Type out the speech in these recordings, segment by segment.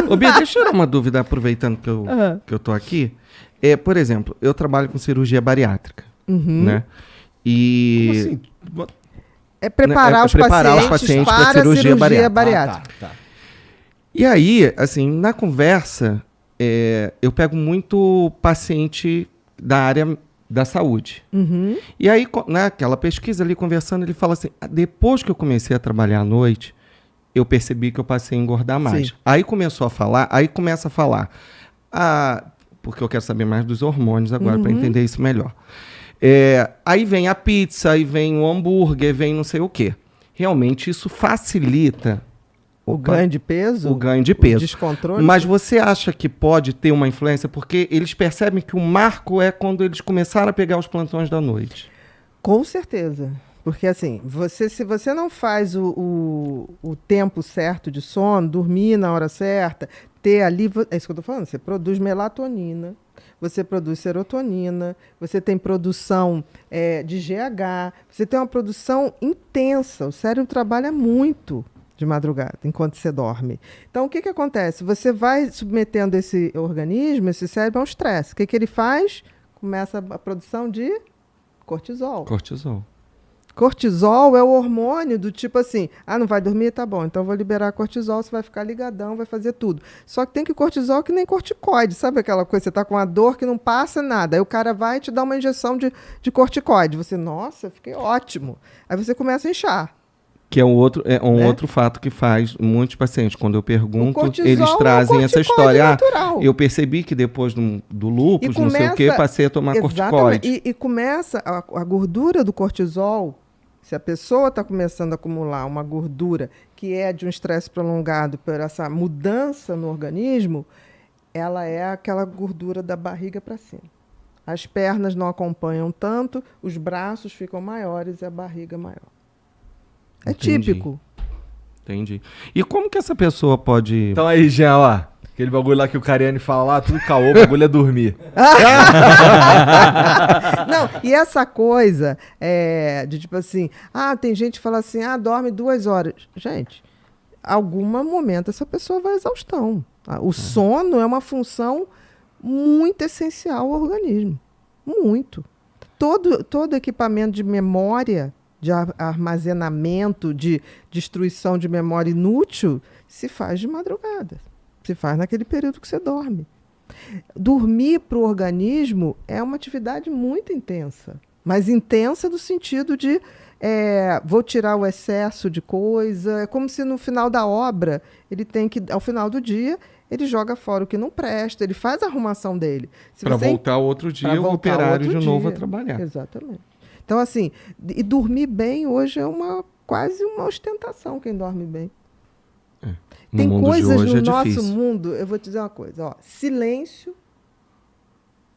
Ô, Bia, deixa eu tirar uma dúvida, aproveitando que eu tô aqui. Por exemplo, eu trabalho com cirurgia bariátrica, né? E... Como assim? É preparar os pacientes para a cirurgia bariátrica. Tá. E aí, assim, na conversa, eu pego muito paciente da área da saúde. E aí, naquela pesquisa ali, conversando, ele fala assim, depois que eu comecei a trabalhar à noite, eu percebi que eu passei a engordar mais. Sim. Aí começa a falar, porque eu quero saber mais dos hormônios agora, para entender isso melhor. Aí vem a pizza, aí vem o hambúrguer, vem não sei o quê. Realmente isso facilita o ganho de peso? O ganho de peso. O descontrole? Mas você acha que pode ter uma influência? Porque eles percebem que o marco é quando eles começaram a pegar os plantões da noite. Com certeza. Porque assim, se você não faz o tempo certo de sono, dormir na hora certa, ter ali... É isso que eu estou falando. Você produz melatonina, você produz serotonina, você tem produção de GH, você tem uma produção intensa. O cérebro trabalha muito de madrugada, enquanto você dorme. Então, o que acontece? Você vai submetendo esse organismo, esse cérebro, a um estresse. O que ele faz? Começa a produção de cortisol. Cortisol é o hormônio do tipo assim, não vai dormir? Tá bom, então vou liberar cortisol, você vai ficar ligadão, vai fazer tudo. Só que tem que cortisol que nem corticoide, sabe aquela coisa, você tá com uma dor que não passa nada, aí o cara vai te dar uma injeção de corticoide. Você, nossa, fiquei ótimo. Aí você começa a inchar. Que é um outro fato que faz muitos pacientes. Quando eu pergunto, eles trazem essa história. Eu percebi que depois do lúpus, não sei o quê, passei a tomar corticoide. E começa a gordura do cortisol. Se a pessoa está começando a acumular uma gordura que é de um estresse prolongado por essa mudança no organismo, ela é aquela gordura da barriga para cima. As pernas não acompanham tanto, os braços ficam maiores e a barriga maior. É típico. Entendi. E como que essa pessoa pode... Então aí, Jean, ó. Aquele bagulho lá que o Cariani fala lá, tudo caô, o bagulho é dormir. Não, e essa coisa de tipo assim, tem gente que fala assim, dorme 2 horas. Gente, algum momento essa pessoa vai à exaustão. O sono é uma função muito essencial ao organismo. Muito. Todo equipamento de memória, de armazenamento, de destruição de memória inútil, se faz de madrugada. Se faz naquele período que você dorme. Dormir para o organismo é uma atividade muito intensa. Mas intensa no sentido de vou tirar o excesso de coisa. É como se no final da obra, ele tem que, ao final do dia, ele joga fora o que não presta, ele faz a arrumação dele. Para voltar outro dia, o operário de novo a trabalhar. Exatamente. Então, assim, e dormir bem hoje é quase uma ostentação, quem dorme bem. Tem coisas no nosso mundo, eu vou te dizer uma coisa, silêncio,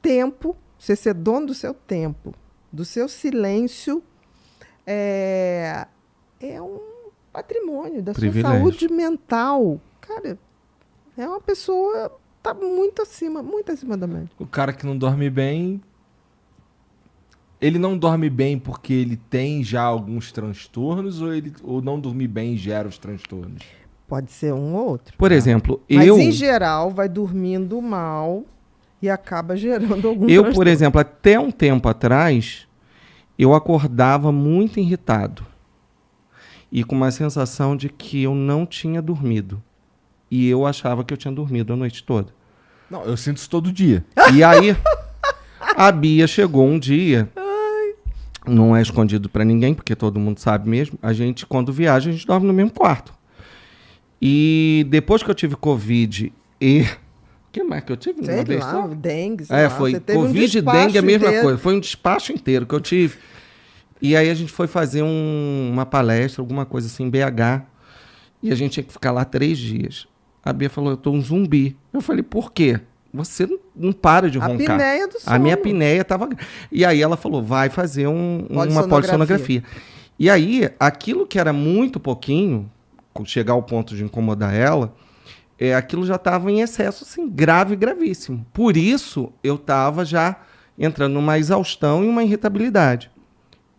tempo, você ser dono do seu tempo, do seu silêncio, é um patrimônio da sua saúde mental. Cara, é uma pessoa, tá muito acima da média. O cara que não dorme bem... Ele não dorme bem porque ele tem já alguns transtornos ou não dormir bem gera os transtornos? Pode ser um ou outro. Por exemplo, Mas em geral vai dormindo mal e acaba gerando algum transtorno. Por exemplo, até um tempo atrás, eu acordava muito irritado e com uma sensação de que eu não tinha dormido. E eu achava que eu tinha dormido a noite toda. Não, eu sinto isso todo dia. E aí, a Bia chegou um dia... Não é escondido para ninguém, porque todo mundo sabe mesmo. A gente, quando viaja, a gente dorme no mesmo quarto. E depois que eu tive Covid e... O que mais que eu tive? Sei lá, dengue. Foi Covid e dengue, a mesma coisa. Foi um despacho inteiro que eu tive. E aí a gente foi fazer uma palestra, alguma coisa assim, em BH. E a gente tinha que ficar lá 3 dias. A Bia falou, eu tô um zumbi. Eu falei, por quê? Você não para de roncar. A apneia do sono. A minha apneia estava... E aí ela falou, vai fazer uma polissonografia. E aí, aquilo que era muito pouquinho, chegar ao ponto de incomodar ela, aquilo já estava em excesso, assim, grave, gravíssimo. Por isso, eu estava já entrando numa exaustão e uma irritabilidade.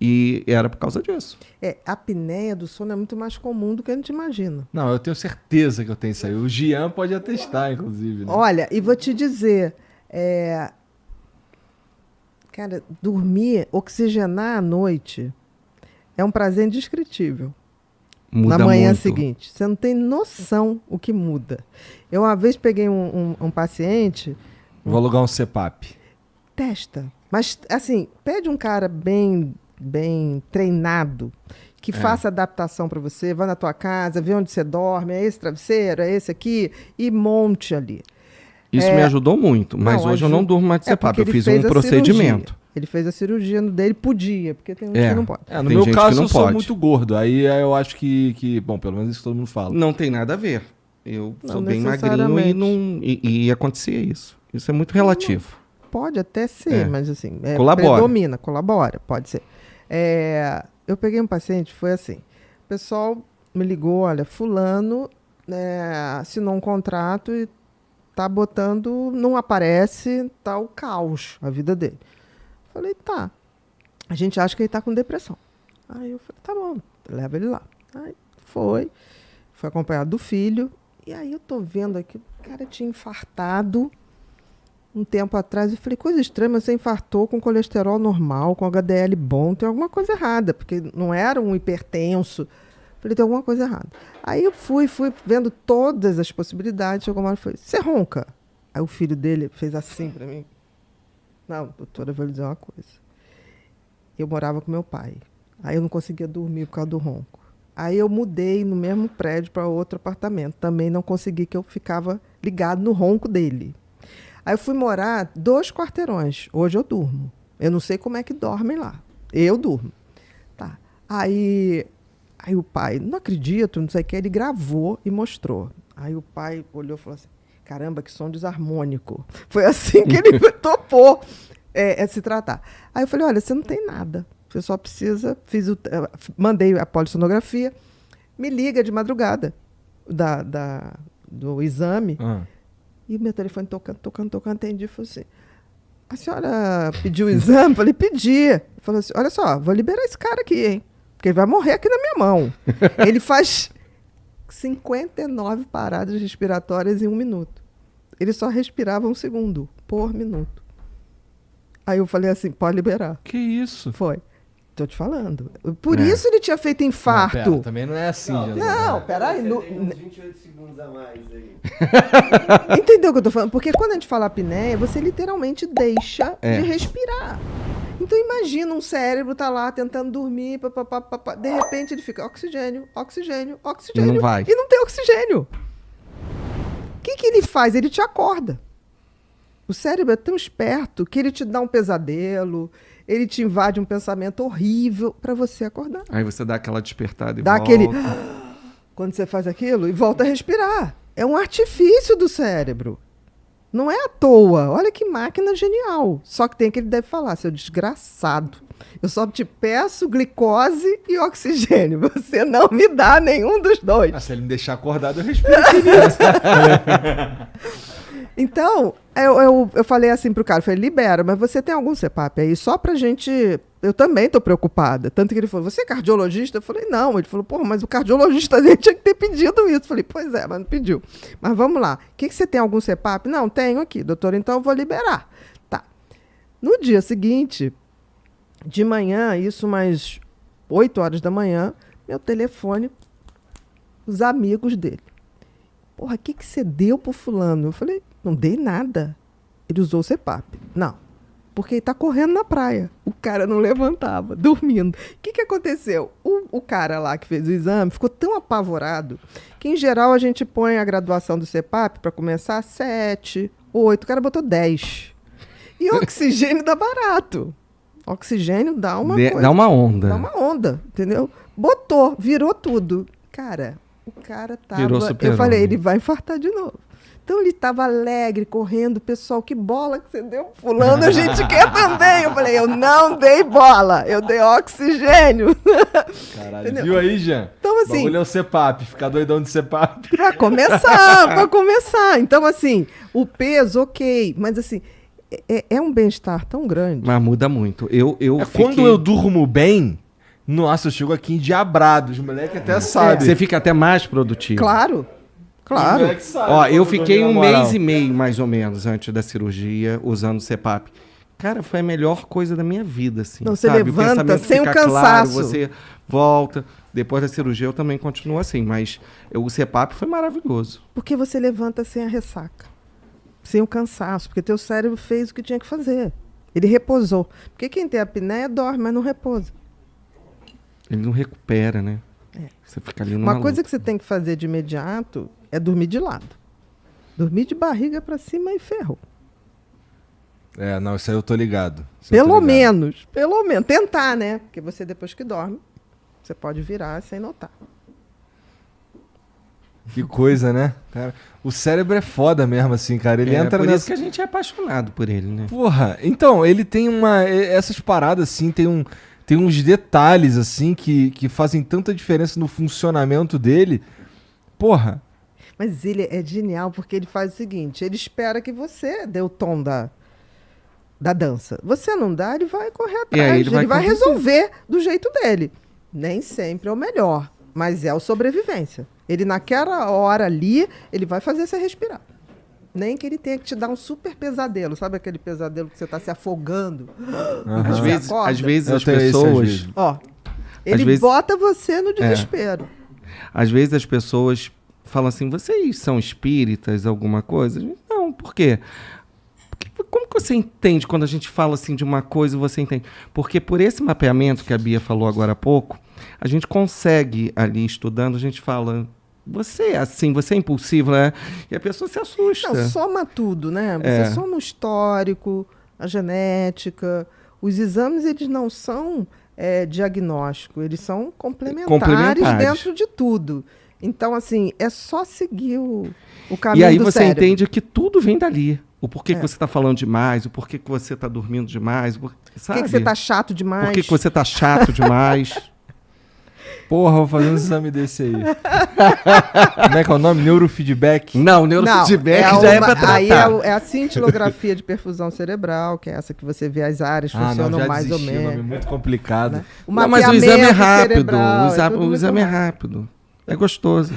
E era por causa disso. A apneia do sono é muito mais comum do que a gente imagina. Não, eu tenho certeza que eu tenho isso aí. O Gian pode atestar, inclusive. Né? Olha, e vou te dizer, cara, dormir, oxigenar à noite é um prazer indescritível. Muda Na manhã muito. seguinte. Você não tem noção o que muda. Eu uma vez peguei um paciente, Vou alugar um CPAP. testa. Mas, assim, pede um cara bem treinado, que faça adaptação para você, vá na tua casa, vê onde você dorme, é esse travesseiro, é esse aqui, e monte ali. Isso me ajudou muito, mas Não, hoje eu não durmo mais de CPAP. porque Eu ele fiz fez um a procedimento. cirurgia. Ele fez a cirurgia no dele, podia, porque tem gente que não pode. No Tem meu gente caso, que não eu sou pode. muito gordo. Aí eu acho que... Bom, pelo menos isso que todo mundo fala. Não tem nada a ver. Eu Não sou bem magrinho necessariamente. e acontecia isso. Isso é muito relativo. Pode até ser, mas assim, Colabora. predomina, colabora, pode ser. Eu peguei um paciente, foi assim, o pessoal me ligou, olha, fulano assinou um contrato e tá botando, não aparece, tá o caos, a vida dele. Falei, tá, a gente acha que ele tá com depressão. Aí eu falei, tá bom, leva ele lá. Aí foi acompanhado do filho, e aí eu tô vendo aqui, o cara tinha infartado um tempo atrás, eu falei, coisa estranha, mas você infartou com colesterol normal, com HDL bom, tem alguma coisa errada, porque não era um hipertenso. Falei, tem alguma coisa errada. Aí eu fui vendo todas as possibilidades, chegou uma hora e falei, você ronca? Aí o filho dele fez assim pra mim. Não, doutora, eu vou lhe dizer uma coisa. Eu morava com meu pai, aí eu não conseguia dormir por causa do ronco. Aí eu mudei no mesmo prédio para outro apartamento, também não consegui, que eu ficava ligado no ronco dele. Aí eu fui morar 2 quarteirões. Hoje eu durmo. Eu não sei como é que dormem lá. Eu durmo. Tá. Aí o pai, não acredito, não sei o que, ele gravou e mostrou. Aí o pai olhou e falou assim, caramba, que som desarmônico. Foi assim que ele topou se tratar. Aí eu falei, olha, você não tem nada. Você só precisa... mandei a polissonografia. Me liga de madrugada do exame. E o meu telefone tocando, atendi, falei assim, a senhora pediu o exame? Falei, pedi. Falei assim, olha só, vou liberar esse cara aqui, hein? Porque ele vai morrer aqui na minha mão. Ele faz 59 paradas respiratórias em 1 minuto. Ele só respirava 1 segundo por minuto. Aí eu falei assim, pode liberar. Que isso? Foi. Tô te falando. Por isso ele tinha feito infarto. Não, pera, também não é assim. Não, peraí. Tem uns 28 segundos a mais aí. Entendeu o que eu tô falando? Porque quando a gente fala apneia, você literalmente deixa de respirar. Então imagina um cérebro tá lá tentando dormir, de repente ele fica oxigênio, oxigênio, oxigênio. E não vai. E não tem oxigênio. O que ele faz? Ele te acorda. O cérebro é tão esperto que ele te dá um pesadelo, ele te invade um pensamento horrível para você acordar. Aí você dá aquela despertada e Dá volta. aquele... Quando você faz aquilo e volta a respirar. É um artifício do cérebro. Não é à toa. Olha que máquina genial. Só que tem que ele deve falar, seu desgraçado. Eu só te peço glicose e oxigênio. Você não me dá nenhum dos dois. Se ele me deixar acordado, eu respiro aqui mesmo. Então, eu falei assim pro cara, eu falei, libera, mas você tem algum CPAP aí? Só pra gente... Eu também tô preocupada. Tanto que ele falou, você é cardiologista? Eu falei, não. Ele falou, porra, mas o cardiologista dele tinha que ter pedido isso. Eu falei, pois é, mas não pediu. Mas vamos lá. O que você tem, algum CPAP? Não, tenho aqui, doutor, então eu vou liberar. Tá. No dia seguinte, de manhã, isso mais 8 horas da manhã, meu telefone, os amigos dele. Porra, o que você deu pro fulano? Eu falei, não dei nada. Ele usou o CPAP. Não. Porque ele tá correndo na praia. O cara não levantava, dormindo. O que aconteceu? O cara lá que fez o exame ficou tão apavorado que, em geral, a gente põe a graduação do CPAP para começar 7, 8. O cara botou 10. E oxigênio dá barato. Oxigênio dá uma coisa. Dá uma onda. Dá uma onda, entendeu? Botou, virou tudo. Cara, o cara tava... Virou eu super-homem. falei, ele vai infartar de novo. Então ele estava alegre, correndo. Pessoal, que bola que você deu pro fulano, a gente quer também. Eu falei, eu não dei bola, eu dei oxigênio. Caralho, Entendeu? viu aí, Jean? Então, assim... O bagulho é o CPAP, ficar doidão de CPAP. Pra começar. Então, assim, o peso, ok. Mas, assim, é um bem-estar tão grande. Mas muda muito. Eu Quando eu durmo bem, nossa, eu chego aqui endiabrado. Os moleques até sabem. Você fica até mais produtivo. Claro. Os moleques sabem Ó, eu quando fiquei dormi um na moral. mês e meio, mais ou menos, antes da cirurgia, usando o CPAP. Cara, foi a melhor coisa da minha vida, assim. Não, você sabe? levanta O pensamento sem o fica claro, cansaço. você volta. Depois da cirurgia eu também continuo assim, mas o CPAP foi maravilhoso. Porque você levanta sem a ressaca. Sem o cansaço. Porque teu cérebro fez o que tinha que fazer. Ele repousou. Porque quem tem apneia dorme, mas não repousa. Ele não recupera, né? Você fica ali numa Uma coisa luta. que você tem que fazer de imediato é dormir de lado. Dormir de barriga pra cima e ferrou. Não, isso aí eu tô ligado. Pelo menos. Tentar, né? Porque você, depois que dorme, você pode virar sem notar. Que coisa, né? Cara, o cérebro é foda mesmo, assim, cara. Ele entra por nessa... isso que a gente é apaixonado por ele, né? Porra, então, ele tem essas paradas, assim, tem uns detalhes, assim, que fazem tanta diferença no funcionamento dele. Porra. Mas ele é genial porque ele faz o seguinte, ele espera que você dê o tom da dança. Você não dá, ele vai correr atrás. aí Ele ele vai vai resolver do jeito dele. Nem sempre é o melhor, mas é a sobrevivência. Ele, naquela hora ali, ele vai fazer você respirar. Nem que ele tenha que te dar um super pesadelo. Sabe aquele pesadelo que você está se afogando? Às vezes Eu as tenho esse, às pessoas... vezes. Ó, ele vezes- bota você no desespero. Às vezes as pessoas falam assim, vocês são espíritas, alguma coisa? Não, por quê? Como que você entende quando a gente fala assim de uma coisa e você entende? Porque por esse mapeamento que a Bia falou agora há pouco, a gente consegue ali estudando, a gente fala, você é assim, você é impulsivo, né? E a pessoa se assusta. Não, soma tudo, né? Você soma o histórico, a genética. Os exames, eles não são diagnóstico, eles são complementares dentro de tudo. Então, assim, é só seguir o caminho E aí do você cérebro. entende que tudo vem dali. O porquê que você está falando demais, o porquê que você está dormindo demais, Por sabe? que você tá chato demais? Por que você tá chato demais? Porra, vou fazer um exame desse aí. Como é que é o nome? Neurofeedback? Não, neurofeedback já é pra tratar. Aí é a cintilografia de perfusão cerebral, que é essa que você vê as áreas funcionam já mais ou desisti, o nome é menos. muito complicado. Né? O Não, mas o exame é mapeamento rápido. cerebral, tudo O muito exame é rápido. rápido. É gostoso.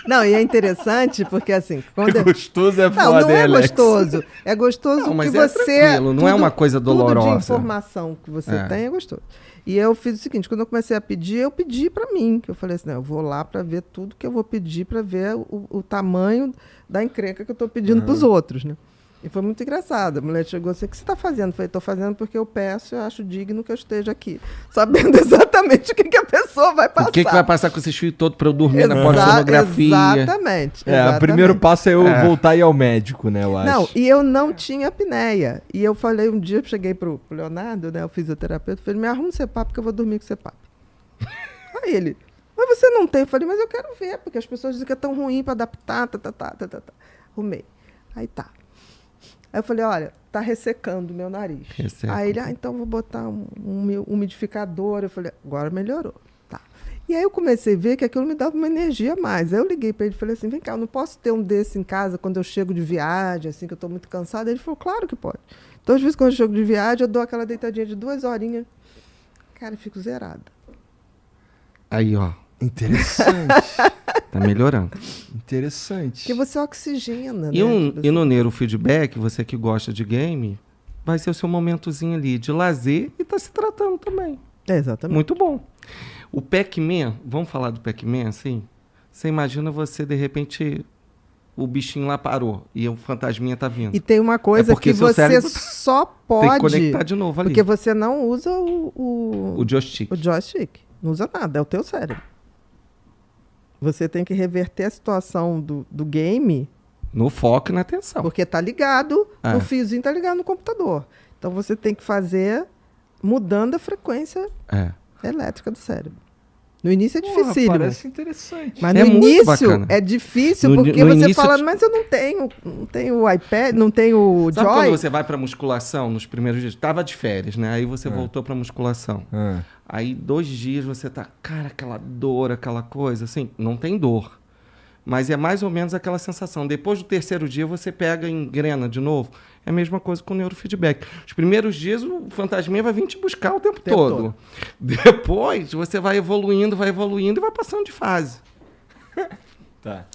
Não, e é interessante porque assim... Quando Gostoso é Não, foda, não hein, é Alex? gostoso. É gostoso Não, mas que é você... tranquilo, não é uma coisa Tudo dolorosa. de informação que você É. tem é gostoso. E eu fiz o seguinte, quando eu comecei a pedir, eu pedi para mim. Que eu falei assim, não, eu vou lá para ver tudo que eu vou pedir, para ver o tamanho da encrenca que eu estou pedindo para os outros, né? E foi muito engraçado. A mulher chegou assim, o que você está fazendo? Eu falei, estou fazendo porque eu peço e eu acho digno que eu esteja aqui. Sabendo exatamente o que a pessoa vai passar. O que vai passar com esses fios todos pra eu dormir na pós-sonografia? Exatamente. O primeiro passo é eu voltar e ir ao médico, né, eu acho. Não, e eu não tinha apneia. E eu falei um dia, eu cheguei pro Leonardo, né, o fisioterapeuta, falei, me arruma um CPAP porque eu vou dormir com CPAP. Aí ele, mas você não tem? Eu falei, mas eu quero ver, porque as pessoas dizem que é tão ruim para adaptar, Arrumei. Aí tá. Aí eu falei, olha, tá ressecando o meu nariz. Resseca. Aí ele, então vou botar um umidificador. Eu falei, agora melhorou. Tá. E aí eu comecei a ver que aquilo me dava uma energia a mais. Aí eu liguei para ele e falei assim, vem cá, eu não posso ter um desse em casa quando eu chego de viagem, assim, que eu estou muito cansada? Ele falou, claro que pode. Então, às vezes, quando eu chego de viagem, eu dou aquela deitadinha de 2 horinhas. Cara, eu fico zerada. Aí, ó, Interessante. tá melhorando. Interessante. Porque você oxigena, E, né? e no neurofeedback, você que gosta de game, vai ser o seu momentozinho ali de lazer e tá se tratando também. Exatamente. Muito bom. O Pac-Man, vamos falar do Pac-Man, assim? Você imagina você, de repente, o bichinho lá parou e o fantasminha tá vindo. E tem uma coisa porque que seu você cérebro só Tem pode... que conectar de novo ali. Porque você não usa o joystick. joystick. Não usa nada, é o teu cérebro. Você tem que reverter a situação do game, No foco e na atenção. porque tá ligado, É. no fiozinho tá ligado no computador. Então você tem que fazer mudando a frequência É. elétrica do cérebro. No início é Porra, dificílimo. parece interessante. Mas É no muito início bacana. é difícil, No porque no você início fala, te- mas eu não tenho o iPad, não tenho o Sabe Joy. quando você vai pra musculação nos primeiros dias? Tava de férias, né? Aí você voltou pra musculação. Aí 2 dias você tá, cara, aquela dor, aquela coisa, assim, não tem dor. Mas é mais ou menos aquela sensação. Depois do terceiro dia, você pega e engrena de novo. É a mesma coisa com o neurofeedback. Os primeiros dias, o fantasminha vai vir te buscar o tempo todo. Depois, você vai evoluindo e vai passando de fase. Tá.